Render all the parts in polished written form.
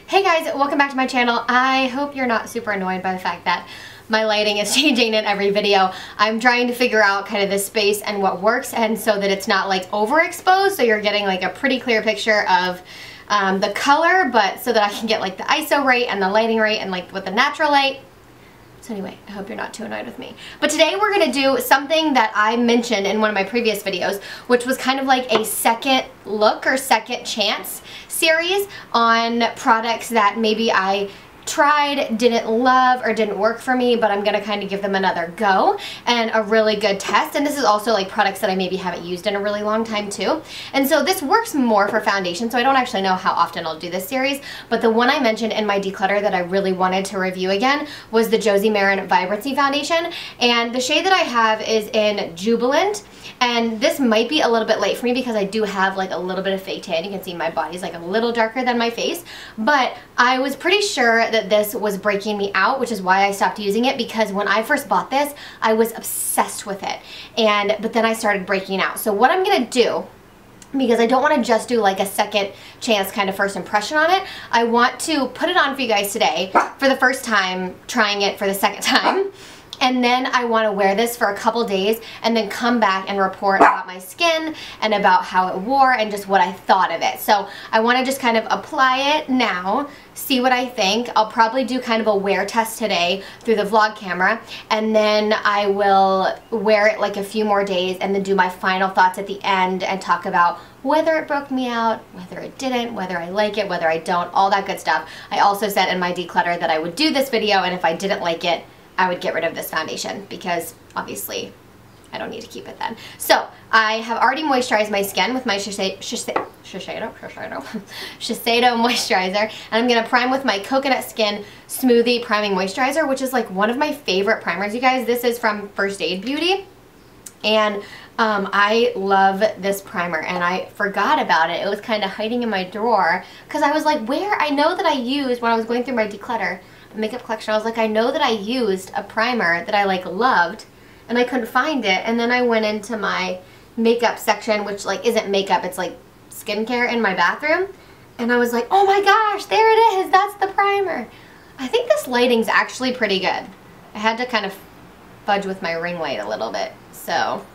Hey guys, welcome back to my channel. I hope you're not super annoyed by the fact that my lighting is changing in every video. I'm trying to figure out kind of the space and what works, and so that it's not like overexposed, so you're getting like a pretty clear picture of the color, but so that I can get like the ISO right and the lighting right and like with the natural light. So anyway, I hope you're not too annoyed with me. But today we're gonna do something that I mentioned in one of my previous videos, which was kind of like a second look or second chance series on products that maybe I tried, didn't love, or didn't work for me, but I'm gonna kind of give them another go and a really good test. And this is also like products that I maybe haven't used in a really long time too. And so this works more for foundation, so I don't actually know how often I'll do this series, but the one I mentioned in my declutter that I really wanted to review again was the Josie Maran Vibrancy foundation. And the shade that I have is in Jubilant. And this might be a little bit late for me because I do have like a little bit of fake tan. You can see my body's like a little darker than my face. But I was pretty sure that this was breaking me out, which is why I stopped using it, because when I first bought this, I was obsessed with it. But then I started breaking out. So what I'm gonna do, because I don't want to just do like a second chance kind of first impression on it, I want to put it on for you guys today for the first time, trying it for the second time. And then I want to wear this for a couple days and then come back and report about my skin and about how it wore and just what I thought of it. So I want to just kind of apply it now, see what I think. I'll probably do kind of a wear test today through the vlog camera, and then I will wear it like a few more days and then do my final thoughts at the end and talk about whether it broke me out, whether it didn't, whether I like it, whether I don't, all that good stuff. I also said in my declutter that I would do this video, and if I didn't like it, I would get rid of this foundation because obviously I don't need to keep it then. So I have already moisturized my skin with my Shiseido moisturizer, and I'm gonna prime with my Coconut Skin Smoothie Priming Moisturizer, which is like one of my favorite primers, you guys. This is from First Aid Beauty, and I love this primer, and I forgot about it. It was kind of hiding in my drawer because I was like, I know that I used, when I was going through my declutter makeup collection, I was like, I know that I used a primer that I like loved, and I couldn't find it. And then I went into my makeup section, which like isn't makeup, it's like skincare in my bathroom, and I was like, oh my gosh, there it is, that's the primer. I think this lighting's actually pretty good. I had to kind of fudge with my ring light a little bit, so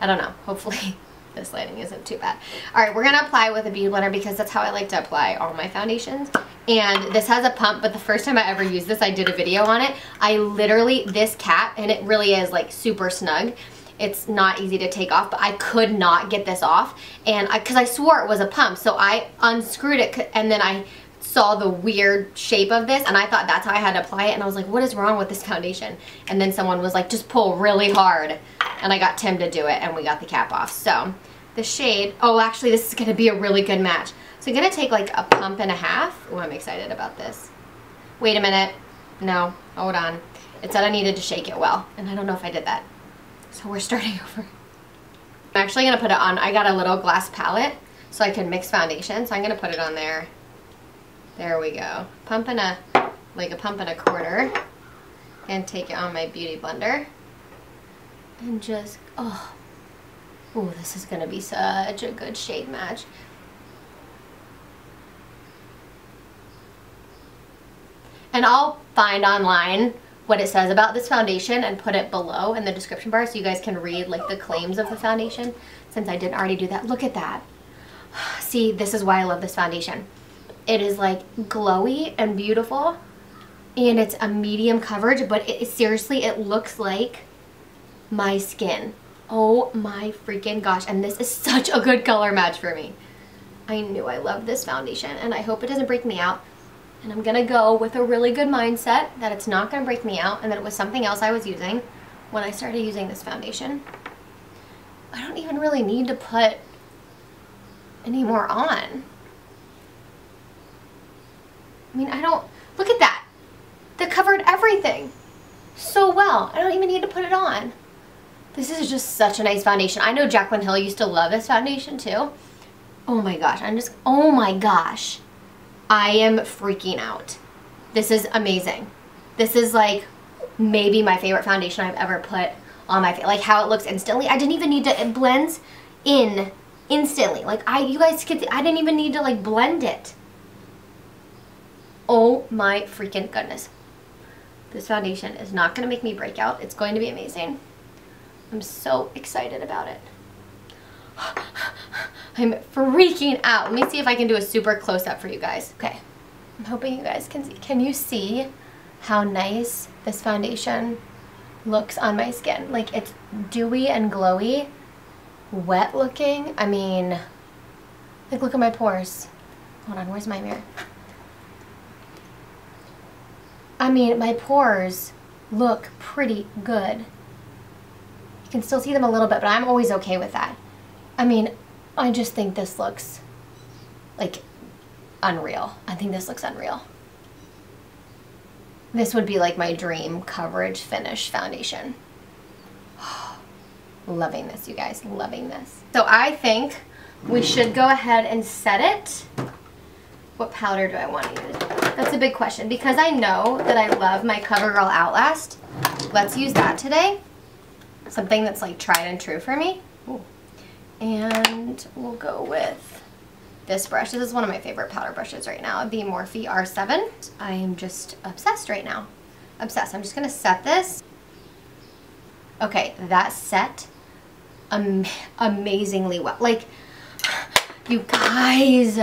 I don't know, hopefully this lighting isn't too bad. Alright, we're gonna apply with a beauty blender because that's how I like to apply all my foundations. And this has a pump, but the first time I ever used this, I did a video on it. I literally, this cap, and it really is like super snug. It's not easy to take off, but I could not get this off, and because I swore it was a pump, so I unscrewed it, and then I saw the weird shape of this, and I thought that's how I had to apply it, and I was like, what is wrong with this foundation? And then someone was like, just pull really hard, and I got Tim to do it, and we got the cap off. So the shade, oh actually this is going to be a really good match. So I'm going to take like a pump and a half. Oh, I'm excited about this. Wait a minute. No, hold on. It said I needed to shake it well, and I don't know if I did that. So we're starting over. I'm actually going to put it on, I got a little glass palette so I can mix foundation, so I'm going to put it on there. There we go. Pump and like a pump and a quarter, and take it on my beauty blender. And just, oh, this is going to be such a good shade match. And I'll find online what it says about this foundation and put it below in the description bar so you guys can read like the claims of the foundation, since I didn't already do that. Look at that. See, this is why I love this foundation. It is like glowy and beautiful, and it's a medium coverage, but seriously, it looks like my skin. Oh my freaking gosh, and this is such a good color match for me. I knew I loved this foundation, and I hope it doesn't break me out. And I'm gonna go with a really good mindset that it's not gonna break me out, and that it was something else I was using when I started using this foundation. I don't even really need to put any more on. I mean, I don't, look at that. That covered everything so well. I don't even need to put it on. This is just such a nice foundation. I know Jaclyn Hill used to love this foundation too. Oh my gosh, oh my gosh. I am freaking out. This is amazing. This is like maybe my favorite foundation I've ever put on my face. Like how it looks instantly. I didn't even need to, it blends in instantly. Like you guys could see, I didn't even need to like blend it. Oh my freaking goodness. This foundation is not going to make me break out. It's going to be amazing. I'm so excited about it. I'm freaking out. Let me see if I can do a super close-up for you guys. Okay. I'm hoping you guys can see. Can you see how nice this foundation looks on my skin? Like, it's dewy and glowy, wet looking. I mean, like, look at my pores. Hold on, where's my mirror? I mean, my pores look pretty good. You can still see them a little bit, but I'm always okay with that. I mean, I just think this looks like unreal. I think this looks unreal. This would be like my dream coverage finish foundation. Loving this, you guys, loving this. So I think we should go ahead and set it. What powder do I want to use? That's a big question because I know that I love my CoverGirl Outlast. Let's use that today. Something that's like tried and true for me. Ooh. And we'll go with this brush. This is one of my favorite powder brushes right now, the Morphe R7. I am just obsessed right now. Obsessed. I'm just going to set this. Okay, that set amazingly well. Like, you guys,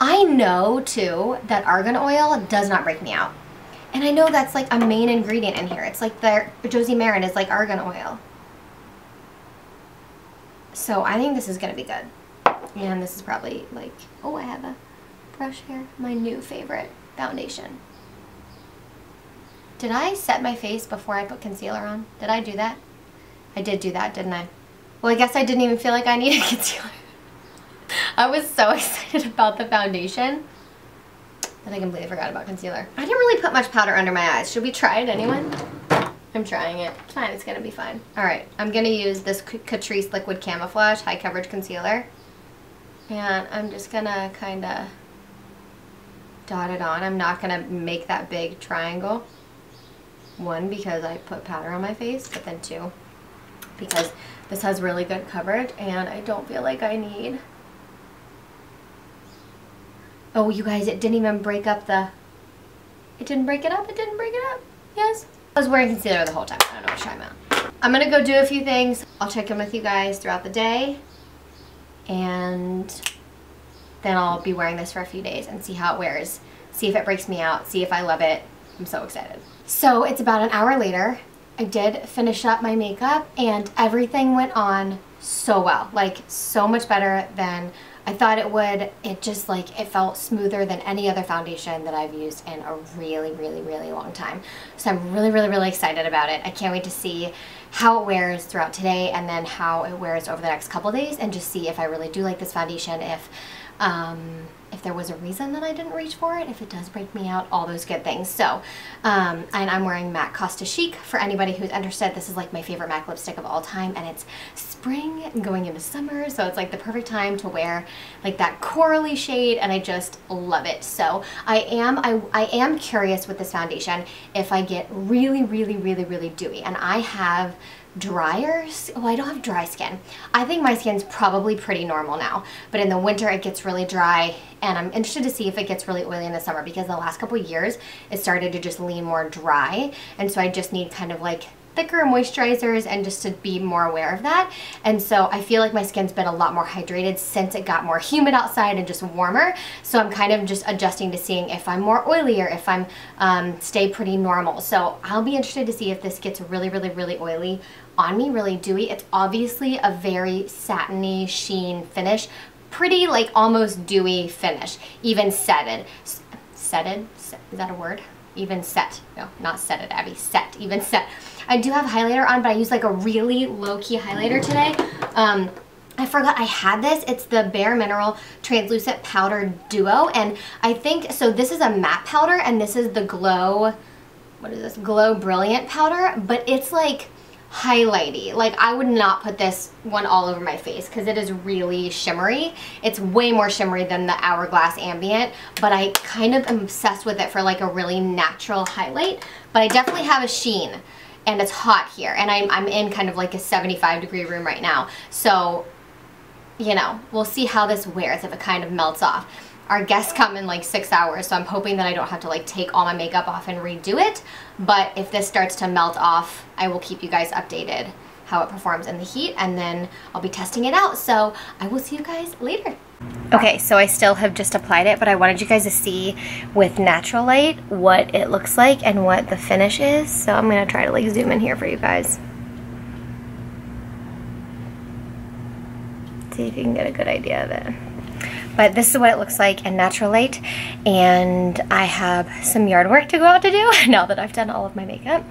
I know too that argan oil does not break me out. And I know that's like a main ingredient in here. It's like the Josie Maran is like argan oil. So I think this is going to be good. And this is probably like, oh, I have a brush here. My new favorite foundation. Did I set my face before I put concealer on? Did I do that? I did do that, didn't I? Well, I guess I didn't even feel like I needed concealer. I was so excited about the foundation that I completely forgot about concealer. I didn't really put much powder under my eyes. Should we try it, anyone? I'm trying it. It's fine, it's gonna be fine. All right, I'm gonna use this Catrice Liquid Camouflage High Coverage Concealer. And I'm just gonna kinda dot it on. I'm not gonna make that big triangle. One, because I put powder on my face, but then two, because this has really good coverage and I don't feel like I need. Oh, you guys, it didn't even break up the, it didn't break it up, it didn't break it up. Yes. I was wearing concealer the whole time. I don't know what I'm about. I'm gonna go do a few things. I'll check in with you guys throughout the day. And then I'll be wearing this for a few days and see how it wears. See if it breaks me out. See if I love it. I'm so excited. So it's about an hour later. I did finish up my makeup and everything went on so well. Like, so much better than I thought it would. It just like, it felt smoother than any other foundation that I've used in a really, really, really long time. So I'm really, really, really excited about it. I can't wait to see how it wears throughout today and then how it wears over the next couple days and just see if I really do like this foundation, if there was a reason that I didn't reach for it, if it does break me out, all those good things. So, and I'm wearing MAC Costa Chic. For anybody who's interested, this is like my favorite MAC lipstick of all time, and it's spring going into summer, so it's like the perfect time to wear like that corally shade, and I just love it. So I am curious with this foundation if I get really, really, really, really dewy, and I have drier, oh, I don't have dry skin. I think my skin's probably pretty normal now, but in the winter it gets really dry, and I'm interested to see if it gets really oily in the summer, because the last couple of years it started to just lean more dry, and so I just need kind of like thicker moisturizers and just to be more aware of that. And so I feel like my skin's been a lot more hydrated since it got more humid outside and just warmer. So I'm kind of just adjusting to seeing if I'm more oily or if I'm stay pretty normal. So I'll be interested to see if this gets really, really, really oily on me, really dewy. It's obviously a very satiny sheen finish, pretty like almost dewy finish, even setted. Setted? Is that a word? Even set. No, not setted, Abby. Set. Even set. I do have highlighter on, but I use like a really low-key highlighter today. I forgot I had this. It's the Bare Mineral Translucent Powder Duo, and I think, so this is a matte powder, and this is the Glow, what is this? Glow Brilliant powder, but it's like highlighty. Like, I would not put this one all over my face because it is really shimmery. It's way more shimmery than the Hourglass Ambient, but I kind of am obsessed with it for like a really natural highlight. But I definitely have a sheen, and it's hot here, and I'm in kind of like a 75-degree room right now. So, you know, we'll see how this wears, if it kind of melts off. our guests come in like 6 hours, so I'm hoping that I don't have to like take all my makeup off and redo it. But if this starts to melt off, I will keep you guys updated how it performs in the heat, and then I'll be testing it out. So I will see you guys later. Okay, so I still have just applied it, but I wanted you guys to see with natural light what it looks like and what the finish is. So I'm gonna try to like zoom in here for you guys. See if you can get a good idea of it. But this is what it looks like in natural light, and I have some yard work to go out to do now that I've done all of my makeup.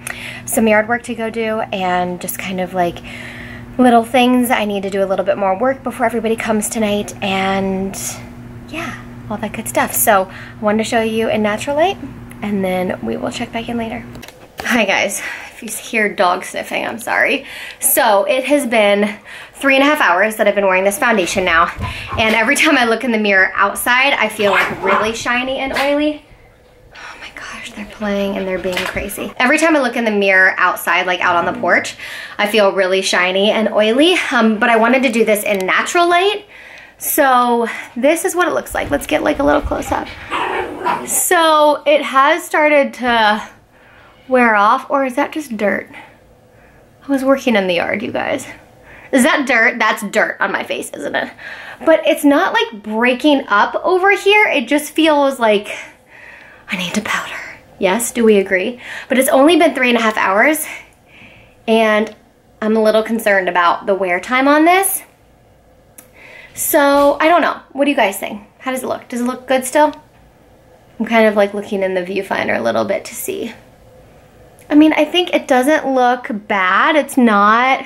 Some yard work to go do, and just kind of like little things. I need to do a little bit more work before everybody comes tonight, and yeah, all that good stuff. So I wanted to show you in natural light, and then we will check back in later. Hi guys, if you hear dog sniffing, I'm sorry. So it has been 3.5 hours that I've been wearing this foundation now, and every time I look in the mirror outside, I feel like really shiny and oily. Oh my gosh, they're playing and they're being crazy. Every time I look in the mirror outside, like out on the porch, I feel really shiny and oily, but I wanted to do this in natural light. So this is what it looks like. Let's get like a little close up. So it has started to wear off, or is that just dirt? I was working in the yard, you guys. Is that dirt? That's dirt on my face, isn't it? But it's not like breaking up over here. It just feels like I need to powder. Yes, do we agree? But it's only been 3.5 hours, and I'm a little concerned about the wear time on this. So I don't know. What do you guys think? How does it look? Does it look good still? I'm kind of like looking in the viewfinder a little bit to see. I mean, I think it doesn't look bad. It's not.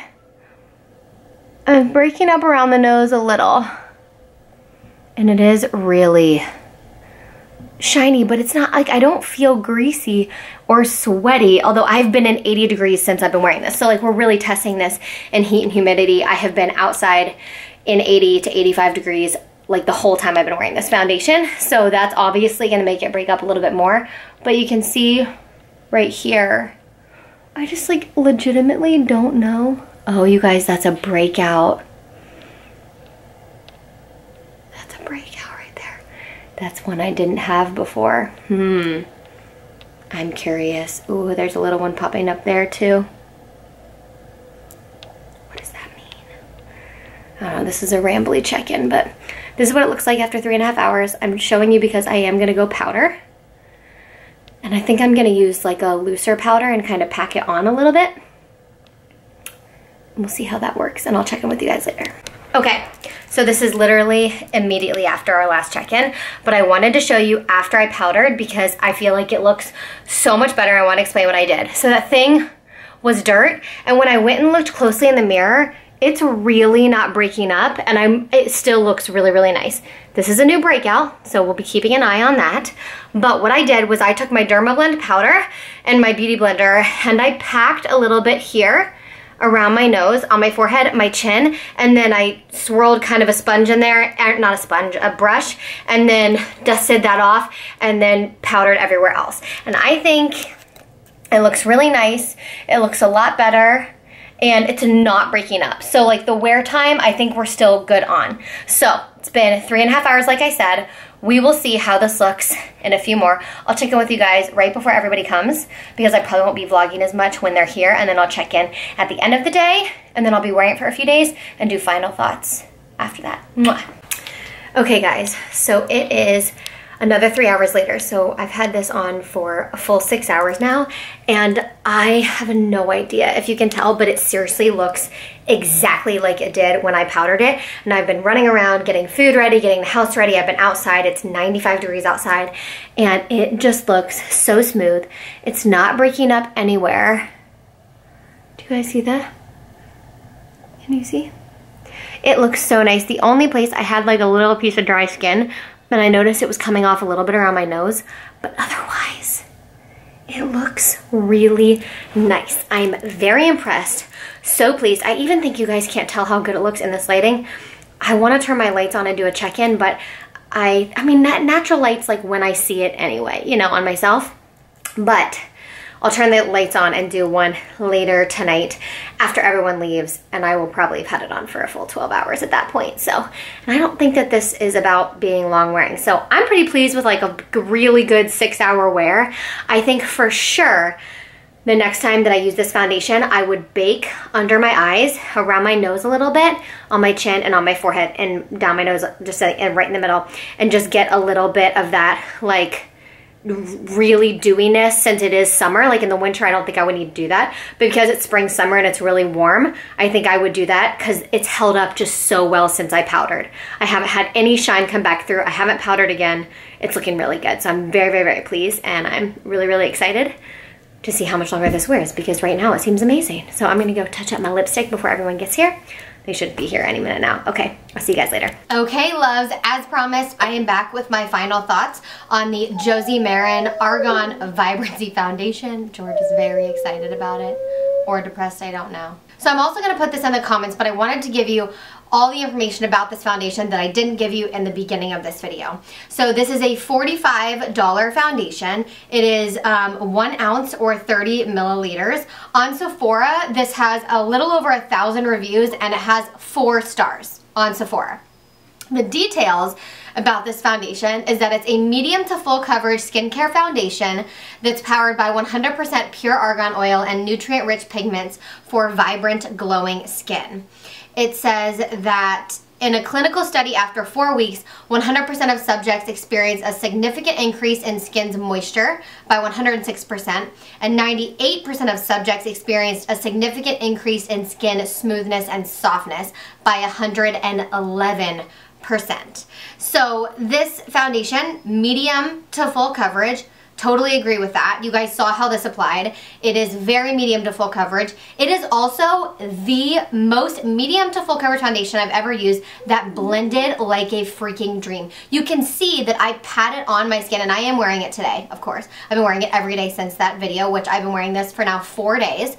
I'm breaking up around the nose a little. And it is really shiny, but it's not like, I don't feel greasy or sweaty, although I've been in 80 degrees since I've been wearing this. So like we're really testing this in heat and humidity. I have been outside in 80 to 85 degrees like the whole time I've been wearing this foundation. So that's obviously gonna make it break up a little bit more, but you can see right here, I just like legitimately don't know. Oh, you guys, that's a breakout. That's a breakout right there. That's one I didn't have before. I'm curious. Ooh, there's a little one popping up there too. What does that mean? I don't know, this is a rambly check-in, but this is what it looks like after 3.5 hours. I'm showing you because I am gonna go powder. And I think I'm gonna use like a looser powder and kind of pack it on a little bit. And we'll see how that works, and I'll check in with you guys later. Okay, so this is literally immediately after our last check-in, but I wanted to show you after I powdered because I feel like it looks so much better. I want to explain what I did. So that thing was dirt, and when I went and looked closely in the mirror, it's really not breaking up, and it still looks really, really nice. This is a new breakout, so we'll be keeping an eye on that. But what I did was I took my Dermablend powder and my Beauty Blender, and I packed a little bit here around my nose, on my forehead, my chin, and then I swirled kind of a sponge in there, not a sponge, a brush, and then dusted that off, and then powdered everywhere else. And I think it looks really nice. It looks a lot better, and it's not breaking up. So like the wear time, I think we're still good on. So it's been 3.5 hours, like I said. We will see how this looks in a few more. I'll check in with you guys right before everybody comes because I probably won't be vlogging as much when they're here, and then I'll check in at the end of the day, and then I'll be wearing it for a few days and do final thoughts after that. Mwah. Okay guys, so it is another 3 hours later. So I've had this on for a full 6 hours now, and I have no idea if you can tell, but it seriously looks exactly like it did when I powdered it. And I've been running around getting food ready, getting the house ready. I've been outside. It's 95 degrees outside, and it just looks so smooth. It's not breaking up anywhere. Do you guys see that? Can you see? It looks so nice. The only place I had like a little piece of dry skin, but I noticed it was coming off a little bit around my nose, but otherwise, it looks really nice. I'm very impressed, so pleased. I even think you guys can't tell how good it looks in this lighting. I want to turn my lights on and do a check-in, but I mean, natural light's like when I see it anyway, you know, on myself. But I'll turn the lights on and do one later tonight after everyone leaves, and I will probably have had it on for a full 12 hours at that point. So, and I don't think that this is about being long wearing. So I'm pretty pleased with like a really good 6-hour wear. I think for sure the next time that I use this foundation, I would bake under my eyes, around my nose a little bit, on my chin and on my forehead and down my nose, just like, and right in the middle, and just get a little bit of that like really dewiness since it is summer. Like in the winter, I don't think I would need to do that, but because it's spring, summer, and it's really warm, I think I would do that because it's held up just so well since I powdered. I haven't had any shine come back through. I haven't powdered again. It's looking really good. So I'm very, very, very pleased, and I'm really, really excited to see how much longer this wears because right now it seems amazing. So I'm gonna go touch up my lipstick before everyone gets here. They should be here any minute now. Okay, I'll see you guys later. Okay, loves, as promised, I am back with my final thoughts on the Josie Maran Argan Vibrancy Foundation. George is very excited about it, or depressed, I don't know. So I'm also gonna put this in the comments, but I wanted to give you all the information about this foundation that I didn't give you in the beginning of this video. So this is a $45 foundation. It is 1 ounce or 30 milliliters. On Sephora, this has a little over 1,000 reviews and it has 4 stars on Sephora. The details about this foundation is that it's a medium to full coverage skincare foundation that's powered by 100% pure argan oil and nutrient-rich pigments for vibrant, glowing skin. It says that in a clinical study after 4 weeks, 100% of subjects experienced a significant increase in skin's moisture by 106%, and 98% of subjects experienced a significant increase in skin smoothness and softness by 111%. So this foundation, medium to full coverage, totally agree with that. You guys saw how this applied. It is very medium to full coverage. It is also the most medium to full coverage foundation I've ever used that blended like a freaking dream. You can see that I pat it on my skin, and I am wearing it today, of course. I've been wearing it every day since that video, which I've been wearing this for now 4 days.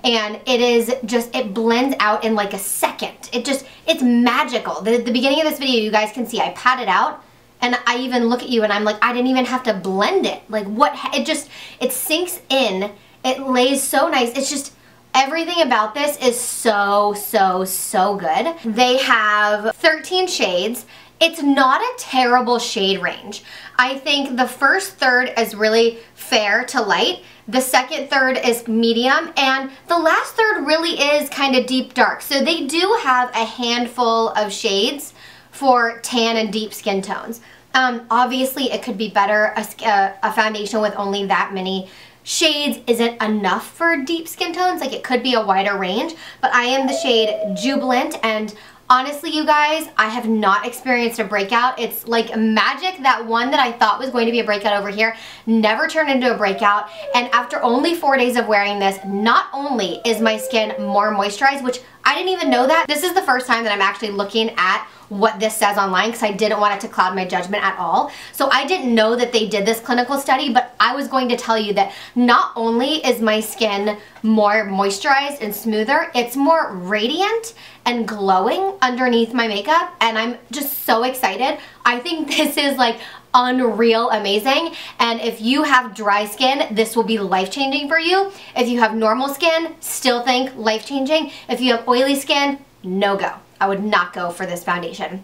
And it is just, it blends out in like a second. It's magical. The beginning of this video, you guys can see I pat it out, and I even look at you and I'm like, I didn't even have to blend it. Like what, it sinks in. It lays so nice. It's just, everything about this is so, so, so good. They have 13 shades. It's not a terrible shade range. I think the first third is really fair to light. The second third is medium, and the last third really is kind of deep dark. So they do have a handful of shades for tan and deep skin tones. Obviously it could be better. A foundation with only that many shades isn't enough for deep skin tones. Like it could be a wider range, but I am the shade Jubilant, and honestly, you guys, I have not experienced a breakout. It's like magic. That one that I thought was going to be a breakout over here never turned into a breakout. And after only 4 days of wearing this, not only is my skin more moisturized, which I didn't even know that. This is the first time that I'm actually looking at what this says online because I didn't want it to cloud my judgment at all. So I didn't know that they did this clinical study, but I was going to tell you that not only is my skin more moisturized and smoother, it's more radiant and glowing underneath my makeup, and I'm just so excited. I think this is like unreal amazing, and if you have dry skin, this will be life-changing for you. If you have normal skin, still think life-changing. If you have oily skin, no go. I would not go for this foundation.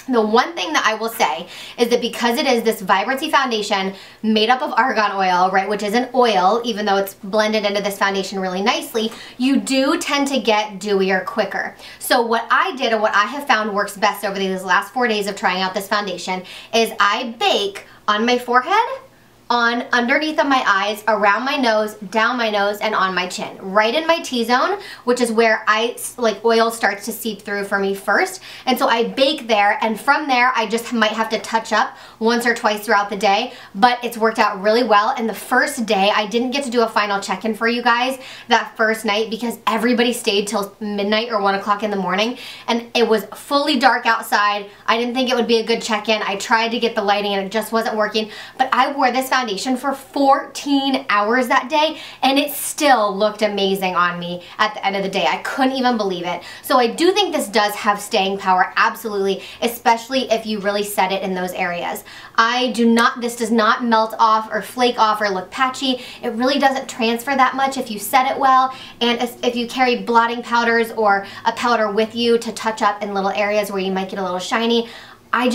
The one thing that I will say is that because it is this Vibrancy foundation made up of argan oil, right, which is an oil, even though it's blended into this foundation really nicely, you do tend to get dewier quicker. So what I did, and what I have found works best over these last 4 days of trying out this foundation, is I bake on my forehead, on underneath of my eyes, around my nose, down my nose, and on my chin. Right in my T-zone, which is where oil starts to seep through for me first. And so I bake there, and from there I just might have to touch up once or twice throughout the day, but it's worked out really well. And the first day, I didn't get to do a final check-in for you guys that first night because everybody stayed till midnight or 1 o'clock in the morning, and it was fully dark outside. I didn't think it would be a good check-in. I tried to get the lighting and it just wasn't working, but I wore this foundation foundation for 14 hours that day, and it still looked amazing on me at the end of the day. I couldn't even believe it. So I do think this does have staying power, absolutely, especially if you really set it in those areas. This does not melt off or flake off or look patchy. It really doesn't transfer that much if you set it well, and if you carry blotting powders or a powder with you to touch up in little areas where you might get a little shiny. I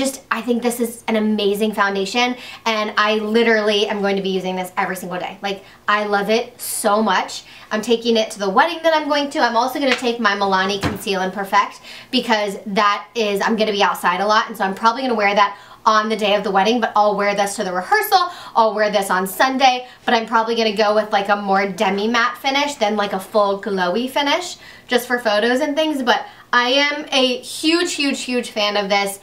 think this is an amazing foundation, and I literally am going to be using this every single day. Like, I love it so much. I'm taking it to the wedding that I'm going to. I'm also going to take my Milani Conceal and Perfect, because I'm going to be outside a lot, and so I'm probably going to wear that on the day of the wedding, but I'll wear this to the rehearsal. I'll wear this on Sunday, but I'm probably going to go with like a more demi-matte finish than like a full glowy finish, just for photos and things. But I am a huge, huge, huge fan of this.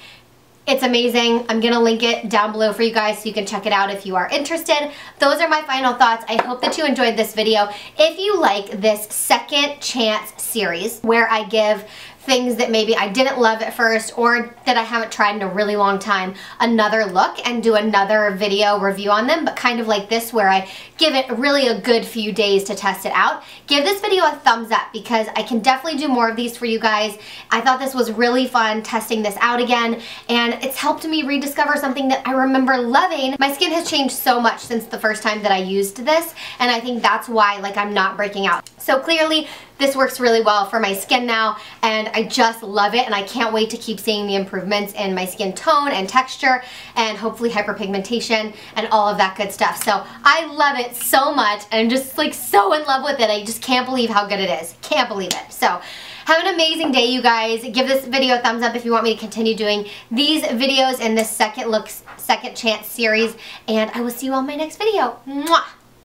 It's amazing. I'm going to link it down below for you guys so you can check it out if you are interested. Those are my final thoughts. I hope that you enjoyed this video. If you like this second chance series where I give things that maybe I didn't love at first or that I haven't tried in a really long time another look and do another video review on them, but kind of like this where I give it really a good few days to test it out, give this video a thumbs up, because I can definitely do more of these for you guys. I thought this was really fun testing this out again, and it's helped me rediscover something that I remember loving. My skin has changed so much since the first time that I used this, and I think that's why I'm not breaking out. So clearly this works really well for my skin now, and I just love it, and I can't wait to keep seeing the improvements in my skin tone and texture and hopefully hyperpigmentation and all of that good stuff. So I love it so much, and I'm just so in love with it. I just can't believe how good it is. Can't believe it. So have an amazing day, you guys. Give this video a thumbs up if you want me to continue doing these videos in this second chance series, and I will see you on my next video. Mwah!